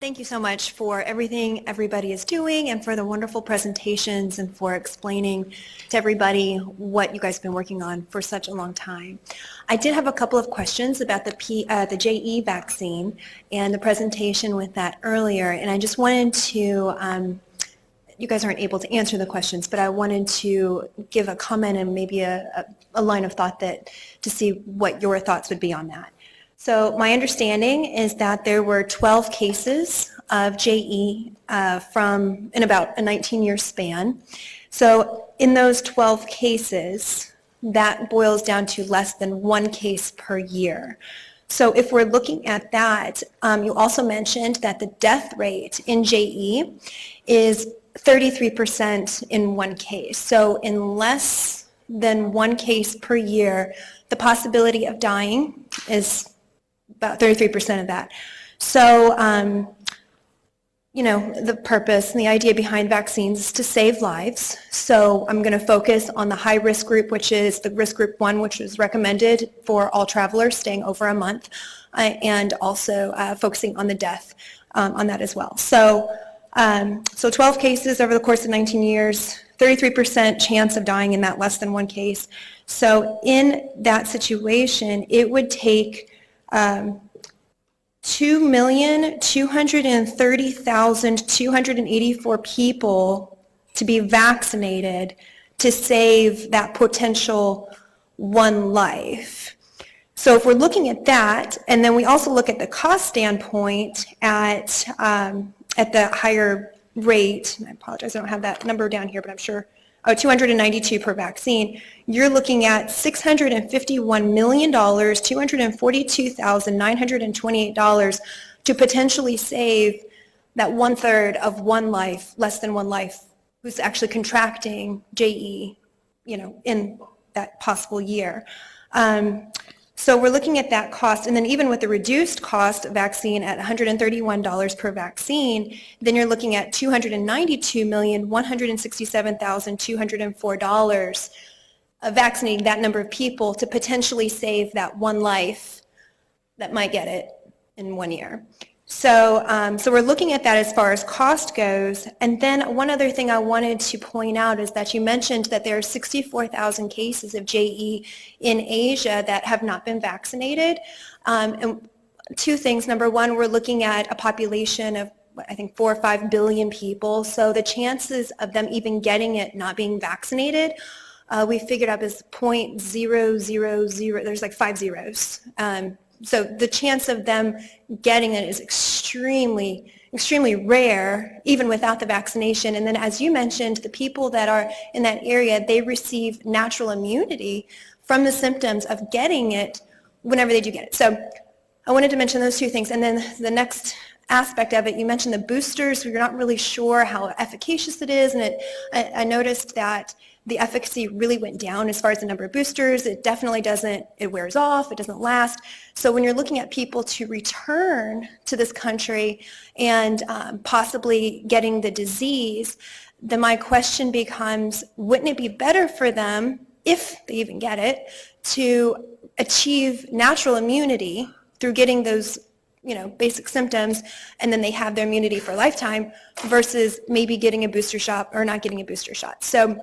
Thank you so much for everything everybody is doing and for the wonderful presentations and for explaining to everybody what you guys have been working on for such a long time. I did have a couple of questions about the JE vaccine and the presentation with that earlier, and I just wanted to, you guys aren't able to answer the questions, but I wanted to give a comment and maybe a line of thought to see what your thoughts would be on that. So my understanding is that there were 12 cases of JE in about a 19-year span. So in those 12 cases, that boils down to less than one case per year. So if we're looking at that, you also mentioned that the death rate in JE is 33% in one case. So in less than one case per year, the possibility of dying is about 33% of that. So, you know, the purpose and the idea behind vaccines is to save lives. So I'm going to focus on the high risk group, which is the risk group 1, which is recommended for all travelers staying over a month, and also focusing on the death on that as well. So, 12 cases over the course of 19 years, 33% chance of dying in that less than one case. So in that situation, it would take 2,230,284 people to be vaccinated to save that potential one life. So if we're looking at that, and then we also look at the cost standpoint at the higher rate, and I apologize, I don't have that number down here, but I'm sure, $292 per vaccine, you're looking at $651,242,928 to potentially save that 1/3 of one life, less than one life, who's actually contracting JE, you know, in that possible year. So we're looking at that cost, and then even with the reduced cost vaccine at $131 per vaccine, then you're looking at $292,167,204 vaccinating that number of people to potentially save that one life that might get it in 1 year. So, so we're looking at that as far as cost goes. And then one other thing I wanted to point out is that you mentioned that there are 64,000 cases of JE in Asia that have not been vaccinated. And two things. Number one, we're looking at a population of, I think, 4 or 5 billion people. So the chances of them even getting it not being vaccinated, we figured up as 0.000, there's like 5 zeros. So the chance of them getting it is extremely, extremely rare, even without the vaccination. And then as you mentioned, the people that are in that area, they receive natural immunity from the symptoms of getting it whenever they do get it. So I wanted to mention those two things. And then the next aspect of it, you mentioned the boosters. We're not really sure how efficacious it is. And I noticed that the efficacy really went down as far as the number of boosters. It definitely doesn't, it wears off, it doesn't last. So when you're looking at people to return to this country and possibly getting the disease, then my question becomes, wouldn't it be better for them, if they even get it, to achieve natural immunity through getting those, you know, basic symptoms, and then they have their immunity for a lifetime, versus maybe getting a booster shot or not getting a booster shot. So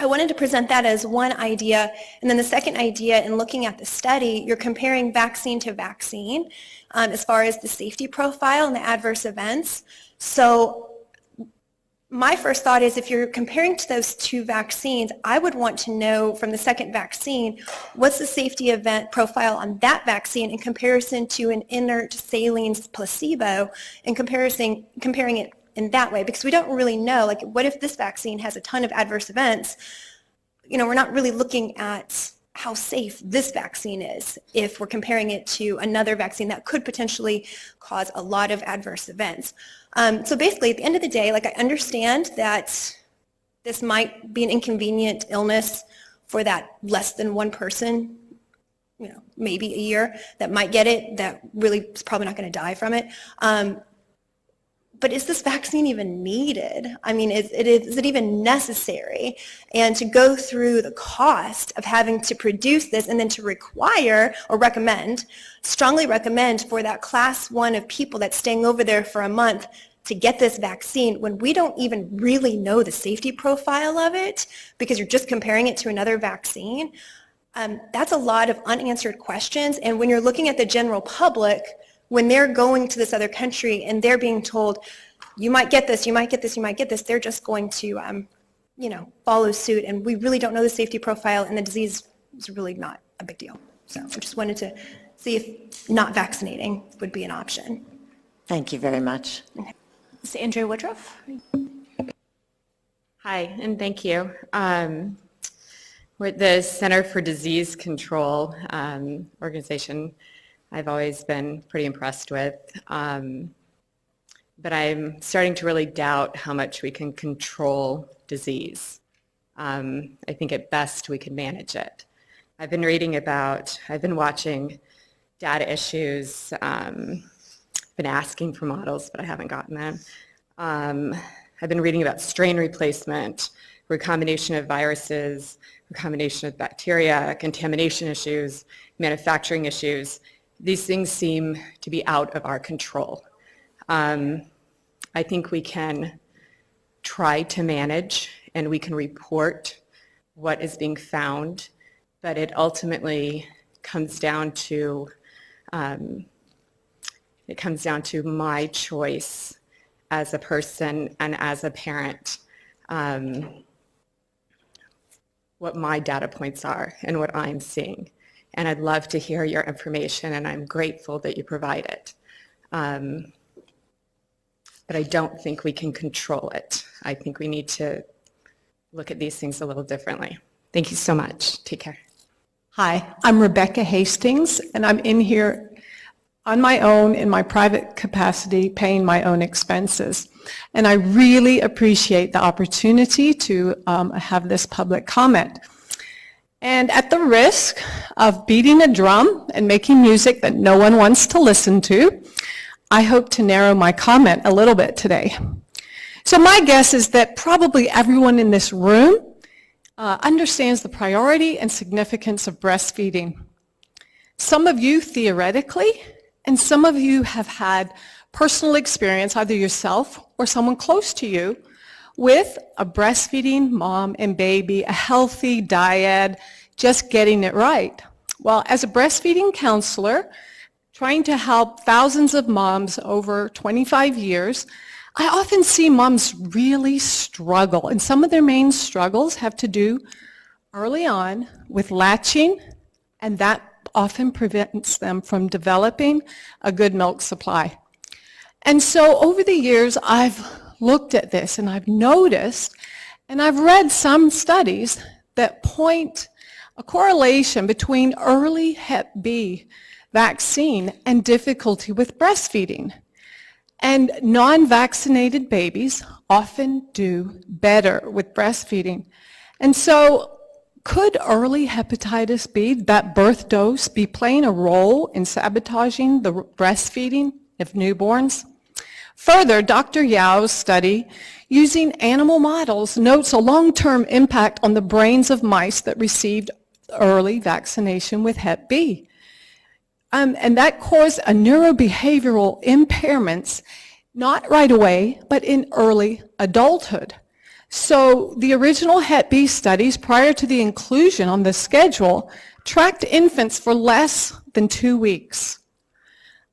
I wanted to present that as one idea. And then the second idea, in looking at the study, you're comparing vaccine to vaccine as far as the safety profile and the adverse events. So my first thought is, if you're comparing to those two vaccines, I would want to know from the second vaccine, what's the safety event profile on that vaccine in comparison to an inert saline placebo, and comparing it in that way, because we don't really know, like, what if this vaccine has a ton of adverse events? You know, we're not really looking at how safe this vaccine is if we're comparing it to another vaccine that could potentially cause a lot of adverse events. So basically, at the end of the day, like, I understand that this might be an inconvenient illness for that less than one person, you know, maybe a year, that might get it, that really is probably not going to die from it. but is this vaccine even needed? I mean, is it even necessary? And to go through the cost of having to produce this and then to require or recommend, strongly recommend for that class 1 of people that's staying over there for a month to get this vaccine when we don't even really know the safety profile of it because you're just comparing it to another vaccine, that's a lot of unanswered questions. And when you're looking at the general public, when they're going to this other country and they're being told, you might get this, you might get this, you might get this, they're just going to, follow suit. And we really don't know the safety profile, and the disease is really not a big deal. So I just wanted to see if not vaccinating would be an option. Thank you very much. Okay. Ms. Andrea Woodruff. Hi, and thank you. We're at the Center for Disease Control organization. I've always been pretty impressed with, but I'm starting to really doubt how much we can control disease. I think at best we can manage it. I've been watching data issues, been asking for models, but I haven't gotten them. I've been reading about strain replacement, recombination of viruses, recombination of bacteria, contamination issues, manufacturing issues. These things seem to be out of our control. I think we can try to manage and we can report what is being found, but it ultimately comes down to my choice as a person and as a parent, what my data points are and what I'm seeing. And I'd love to hear your information, and I'm grateful that you provide it. But I don't think we can control it. I think we need to look at these things a little differently. Thank you so much. Take care. Hi, I'm Rebecca Hastings, and I'm in here on my own in my private capacity, paying my own expenses. And I really appreciate the opportunity to have this public comment. And at the risk of beating a drum and making music that no one wants to listen to, I hope to narrow my comment a little bit today. So my guess is that probably everyone in this room understands the priority and significance of breastfeeding. Some of you theoretically, and some of you have had personal experience, either yourself or someone close to you, with a breastfeeding mom and baby, a healthy diet, just getting it right. Well, as a breastfeeding counselor, trying to help thousands of moms over 25 years, I often see moms really struggle, and some of their main struggles have to do early on with latching, and that often prevents them from developing a good milk supply. And so over the years, I've looked at this and I've noticed, and I've read some studies that point a correlation between early Hep B vaccine and difficulty with breastfeeding. And non-vaccinated babies often do better with breastfeeding. And so could early hepatitis B, that birth dose, be playing a role in sabotaging the breastfeeding of newborns? Further, Dr. Yao's study using animal models notes a long-term impact on the brains of mice that received early vaccination with Hep B. And that caused a neurobehavioral impairments, not right away, but in early adulthood. So the original Hep B studies prior to the inclusion on the schedule tracked infants for less than 2 weeks.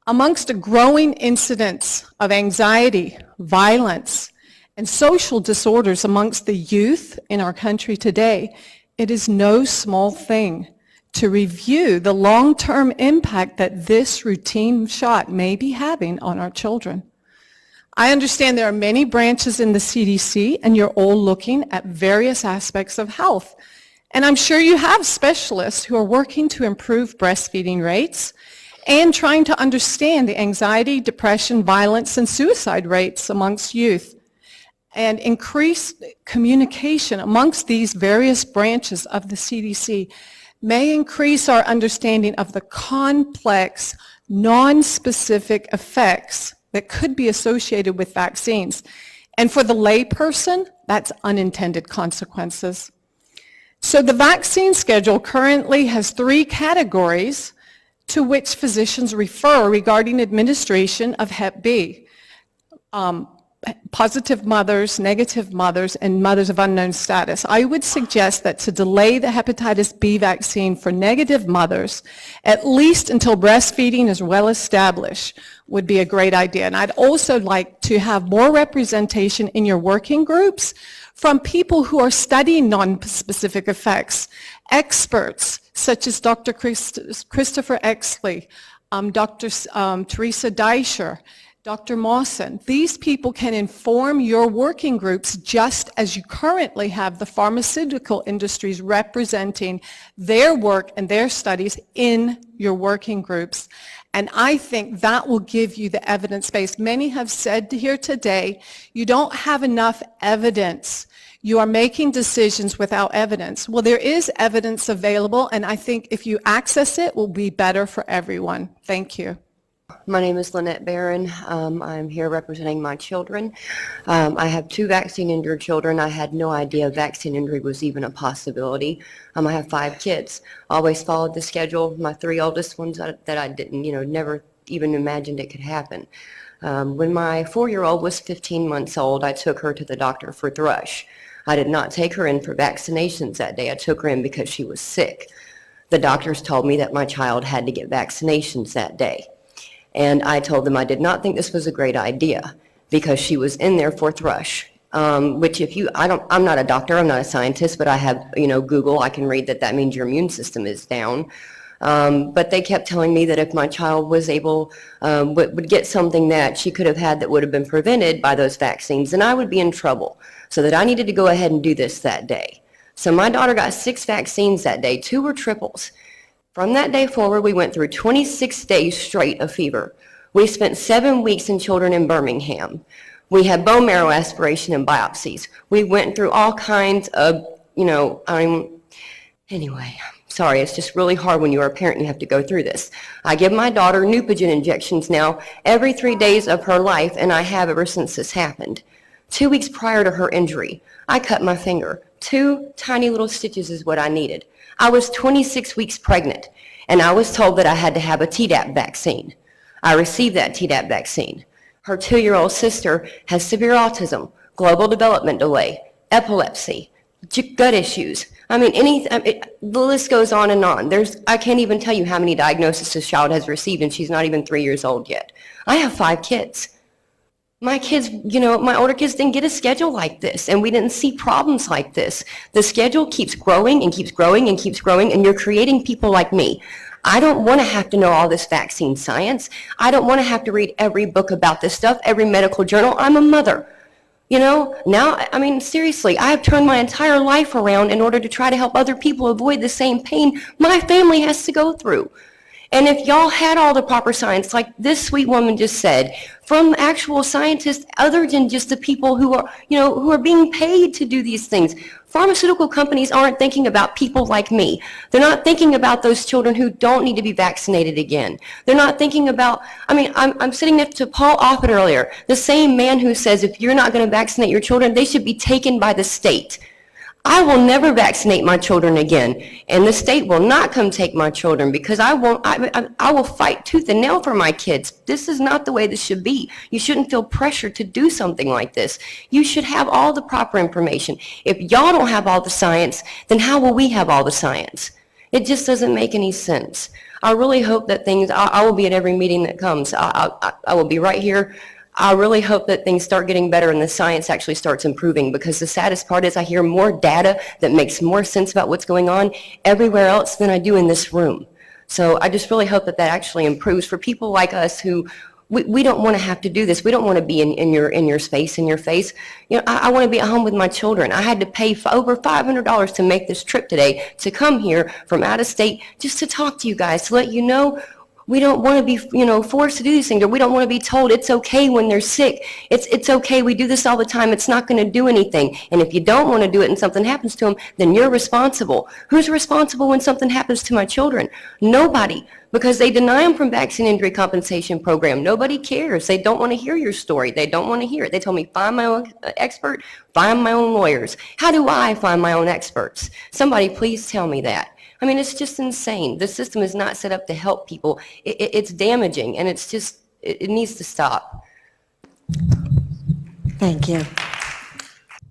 Amongst a growing incidence of anxiety, violence, and social disorders amongst the youth in our country today, it is no small thing to review the long-term impact that this routine shot may be having on our children. I understand there are many branches in the CDC, and you're all looking at various aspects of health. And I'm sure you have specialists who are working to improve breastfeeding rates and trying to understand the anxiety, depression, violence, and suicide rates amongst youth, and increase communication amongst these various branches of the CDC may increase our understanding of the complex, non-specific effects that could be associated with vaccines. And for the layperson, that's unintended consequences. So the vaccine schedule currently has 3 categories to which physicians refer regarding administration of Hep B. Positive mothers, negative mothers, and mothers of unknown status. I would suggest that to delay the hepatitis B vaccine for negative mothers, at least until breastfeeding is well established, would be a great idea. And I'd also like to have more representation in your working groups from people who are studying non-specific effects, experts such as Dr. Christopher Exley, Dr. Teresa Deischer, Dr. Mawson. These people can inform your working groups just as you currently have the pharmaceutical industries representing their work and their studies in your working groups. And I think that will give you the evidence base. Many have said here today, you don't have enough evidence. You are making decisions without evidence. Well, there is evidence available, and I think if you access it, it will be better for everyone. Thank you. My name is Lynette Barron. I'm here representing my children. I have 2 vaccine-injured children. I had no idea vaccine injury was even a possibility. I have 5 kids. Always followed the schedule. My 3 oldest ones that I didn't, never even imagined it could happen. When my 4-year-old was 15 months old, I took her to the doctor for thrush. I did not take her in for vaccinations that day. I took her in because she was sick. The doctors told me that my child had to get vaccinations that day. And I told them I did not think this was a great idea because she was in there for thrush, which I'm not a doctor, I'm not a scientist, but I have, Google, I can read that means your immune system is down. But they kept telling me that if my child was able, would get something that she could have had that would have been prevented by those vaccines, then I would be in trouble. So that I needed to go ahead and do this that day. So my daughter got 6 vaccines that day, 2 were triples. From that day forward, we went through 26 days straight of fever. We spent 7 weeks in children in Birmingham. We had bone marrow aspiration and biopsies. We went through all kinds of, anyway, sorry, it's just really hard when you are a parent and you have to go through this. I give my daughter Neupogen injections now every 3 days of her life, and I have ever since this happened. 2 weeks prior to her injury, I cut my finger. 2 tiny little stitches is what I needed. I was 26 weeks pregnant, and I was told that I had to have a Tdap vaccine. I received that Tdap vaccine. Her 2-year-old sister has severe autism, global development delay, epilepsy, gut issues. The list goes on and on. I can't even tell you how many diagnoses this child has received, and she's not even 3 years old yet. I have 5 kids. My kids, my older kids didn't get a schedule like this, and we didn't see problems like this. The schedule keeps growing and keeps growing and keeps growing, and you're creating people like me. I don't want to have to know all this vaccine science. I don't want to have to read every book about this stuff, every medical journal. I'm a mother. Now, seriously, I have turned my entire life around in order to try to help other people avoid the same pain my family has to go through. And if y'all had all the proper science, like this sweet woman just said, from actual scientists other than just the people who are being paid to do these things. Pharmaceutical companies aren't thinking about people like me. They're not thinking about those children who don't need to be vaccinated again. They're not thinking about, I'm sitting next to Paul Offit earlier, the same man who says if you're not going to vaccinate your children, they should be taken by the state. I will never vaccinate my children again, and the state will not come take my children because I will fight tooth and nail for my kids. This is not the way this should be. You shouldn't feel pressure to do something like this. You should have all the proper information. If y'all don't have all the science, then how will we have all the science? It just doesn't make any sense. I really hope that I will be at every meeting that comes. I will be right here. I really hope that things start getting better and the science actually starts improving, because the saddest part is I hear more data that makes more sense about what's going on everywhere else than I do in this room. So I just really hope that actually improves for people like us who we don't want to have to do this. We don't want to be in your space, in your face. I want to be at home with my children. I had to pay over $500 to make this trip today to come here from out of state just to talk to you guys, to let you know We don't want to be, forced to do these things, or we don't want to be told it's okay when they're sick. It's okay. We do this all the time. It's not going to do anything. And if you don't want to do it and something happens to them, then you're responsible. Who's responsible when something happens to my children? Nobody, because they deny them from vaccine injury compensation program. Nobody cares. They don't want to hear your story. They don't want to hear it. They told me, find my own expert, find my own lawyers. How do I find my own experts? Somebody please tell me that. I mean, it's just insane. The system is not set up to help people. It's damaging, and it's just, it needs to stop. Thank you.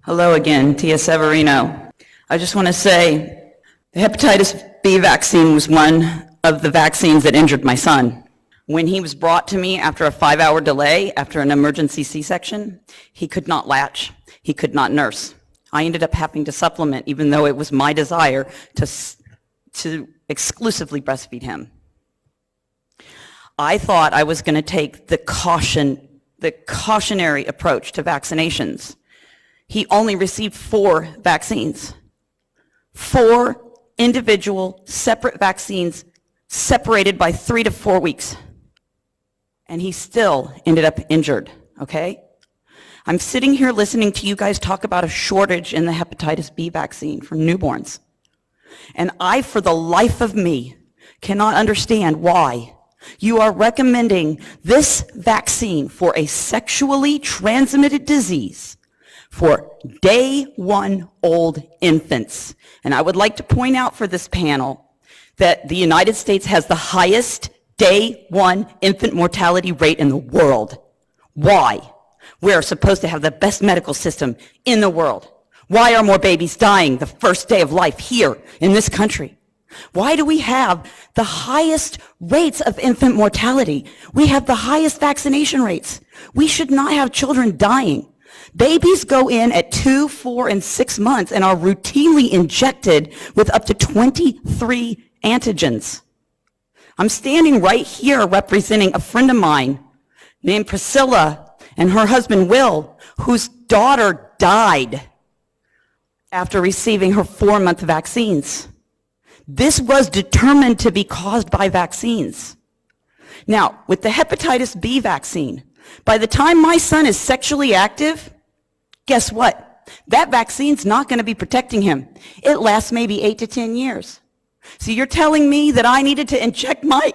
Hello again, Tia Severino. I just want to say the hepatitis B vaccine was one of the vaccines that injured my son. When he was brought to me after a 5-hour delay after an emergency C-section, he could not latch. He could not nurse. I ended up having to supplement, even though it was my desire to exclusively breastfeed him. I thought I was going to take the cautionary approach to vaccinations. He only received 4 vaccines. 4 individual separate vaccines separated by 3 to 4 weeks. And he still ended up injured, okay? I'm sitting here listening to you guys talk about a shortage in the hepatitis B vaccine for newborns. And I, for the life of me, cannot understand why you are recommending this vaccine for a sexually transmitted disease for day 1 old infants. And I would like to point out for this panel that the United States has the highest day 1 infant mortality rate in the world. Why? We're supposed to have the best medical system in the world. Why are more babies dying the first day of life here in this country? Why do we have the highest rates of infant mortality? We have the highest vaccination rates. We should not have children dying. Babies go in at 2, 4, and 6 months and are routinely injected with up to 23 antigens. I'm standing right here representing a friend of mine named Priscilla and her husband Will, whose daughter died after receiving her 4-month vaccines. This was determined to be caused by vaccines. Now, with the hepatitis B vaccine, by the time my son is sexually active, guess what? That vaccine's not going to be protecting him. It lasts maybe 8 to 10 years. So you're telling me that I needed to inject my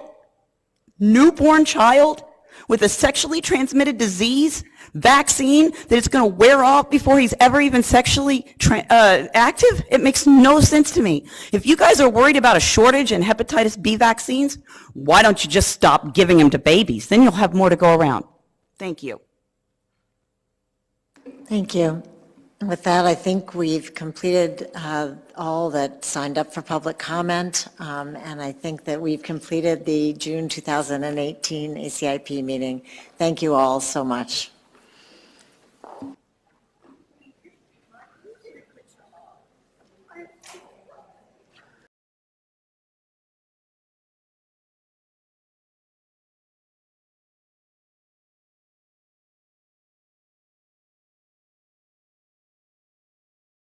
newborn child with a sexually transmitted disease vaccine that it's going to wear off before he's ever even sexually active? It makes no sense to me. If you guys are worried about a shortage in hepatitis B vaccines, why don't you just stop giving them to babies? Then you'll have more to go around. Thank you. Thank you. And with that, I think we've completed all that signed up for public comment, and I think that we've completed the June 2018 ACIP meeting. Thank you all so much.